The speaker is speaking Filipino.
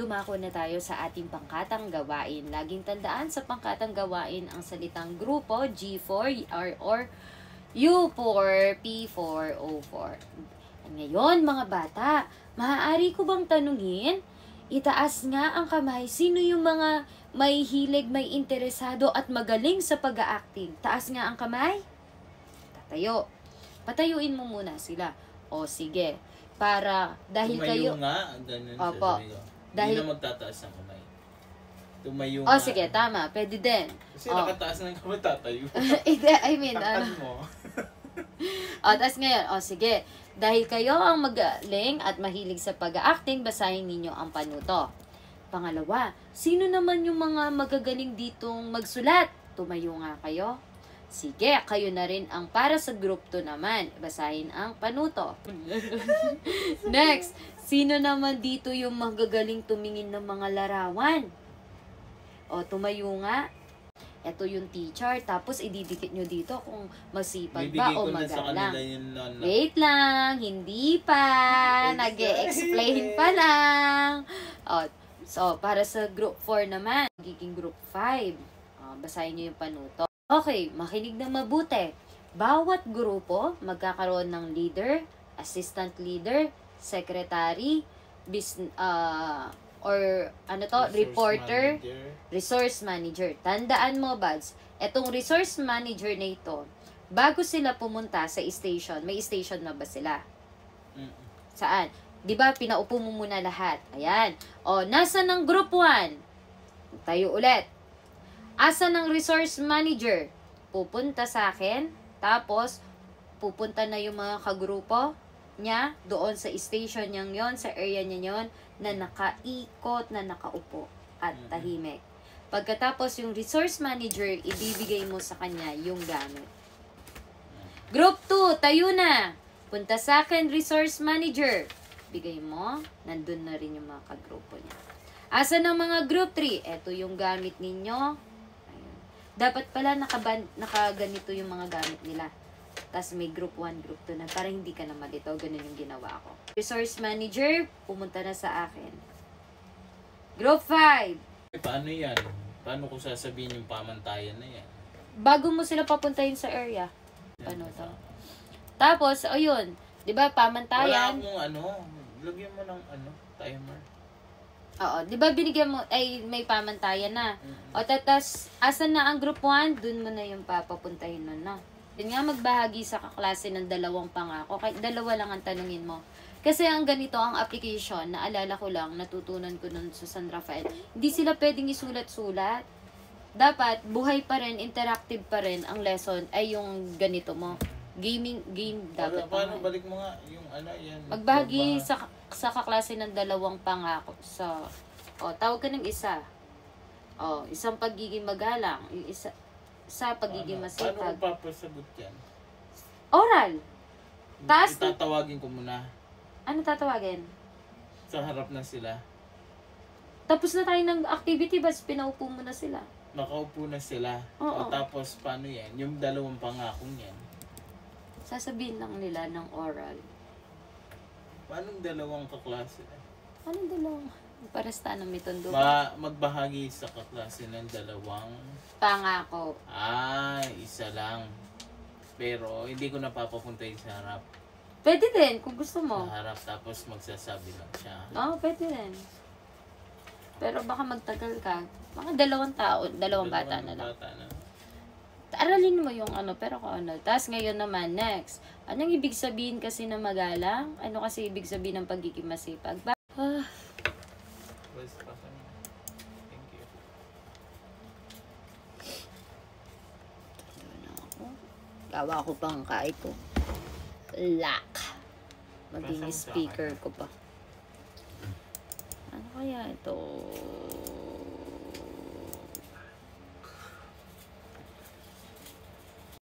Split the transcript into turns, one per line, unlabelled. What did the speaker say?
dumako na tayo sa ating pangkatang gawain. Laging tandaan sa pangkatang gawain ang salitang grupo, G4, or U4, P4, O4. Ngayon, mga bata, maaari ko bang tanungin? Itaas nga ang kamay. Sino yung mga may hilig, may interesado at magaling sa pag-a-acting? Taas nga ang kamay. Tatayo. Patayuin mo muna sila. O sige. Para, dahil
tumayo
kayo...
nga. Ganun.
Opo.
Dahil... Hindi na magtataas ng kamay. Tumayo
nga. O sige, tama. Pwede din.
Kasi nakataas ng kamay, tatayo.
I mean,
takan mo.
O, tas ngayon, o sige. Dahil kayo ang magaling at mahilig sa pag-a-acting, basahin ninyo ang panuto. Pangalawa, sino naman yung mga magagaling ditong magsulat? Tumayo nga kayo. Sige, kayo na rin ang para sa group 2 naman. Basahin ang panuto. Next, sino naman dito yung magagaling tumingin ng mga larawan? O, tumayo nga. Ito yung teacher, tapos ididikit nyo dito kung masipag ba o magalang. Wait lang, hindi pa. Nag-e-explain pa lang. O, so, para sa group 4 naman, magiging group 5. Basahin nyo yung panuto. Okay, makinig na mabuti. Bawat grupo magkakaroon ng leader, assistant leader, secretary, reporter, resource manager. Tandaan mo, Buds, etong resource manager na ito, bago sila pumunta sa station, may station na ba sila? Saan? Di ba pinaupo mo muna lahat? Ayan. O, nasa ng group 1? Tayo ulit. Asa ng resource manager? Pupunta sa akin, tapos pupunta na yung mga kagrupo niya doon sa station niyang yon, sa area niya yon, na nakaikot, na nakaupo at tahimik. Pagkatapos yung resource manager, ibibigay mo sa kanya yung gamit. Group 2, tayo na. Punta sa akin, resource manager. Bigay mo, nandun na rin yung mga kagrupo niya. Asa ng mga group 3? Ito yung gamit ninyo. Ayun. Dapat pala nakaganito yung mga gamit nila. Tapos may group 1, group 2 na. Para hindi ka na malito. Ganun yung ginawa ko. Resource manager, pumunta na sa akin. Group 5.
Paano yan? Paano ko sasabihin yung pamantayan na yan?
Bago mo sila papuntahin sa area. Paano to? Tapos, ayun. Diba, pamantayan.
Wala akong lagyan mo ng timer.
Oo. Diba, binigyan mo, may pamantayan na. O, tatas, asan na ang group 1? Dun mo na yung papapuntahin nun, no? Yun nga, magbahagi sa kaklase ng 2 pangako. Kahit 2 lang ang tanungin mo. Kasi ang ganito, ang application, naalala ko lang, natutunan ko nun sa San Rafael, hindi sila pwedeng isulat-sulat. Dapat, buhay pa rin, interactive pa rin ang lesson ay yung ganito mo. Game dapat.
Paano, balik mo nga yung yan.
Magbahagi sa kaklase ng 2 pangako. Tawag ka ng isa. Isang pagiging magalang. Yung isa pagiging masipag.
Paano ko papasagot yan?
Oral.
Itatawagin ko muna.
Ano tatawagin?
Sa harap na sila.
Tapos na tayo ng activity, bas pinaupo mo na sila.
Nakaupo na sila.
Oo.
Tapos paano yan? Yung 2 pangakong yan.
Sasabihin lang nila ng oral.
Paano 2 kaklase?
Anong 2? Paresta ng mitondo.
Magbahagi sa kaklase ng 2
pangako.
Isa lang. Pero hindi ko napapapuntahin sa harap.
Pwede din, kung gusto mo.
Sa harap, tapos magsasabi lang siya.
Pwede din. Pero baka magtagal ka. Mga 2 tao, 2 bata na lang. Aralin mo yung pero kung ano. Tapos ngayon naman, next. Anong ibig sabihin kasi na magalang? Ano kasi ibig sabihin ng pagiging masipag?
Thank you.
Gawa ko pang kahit ko. Lock. Maging speaker ko pa. Ano kaya ito?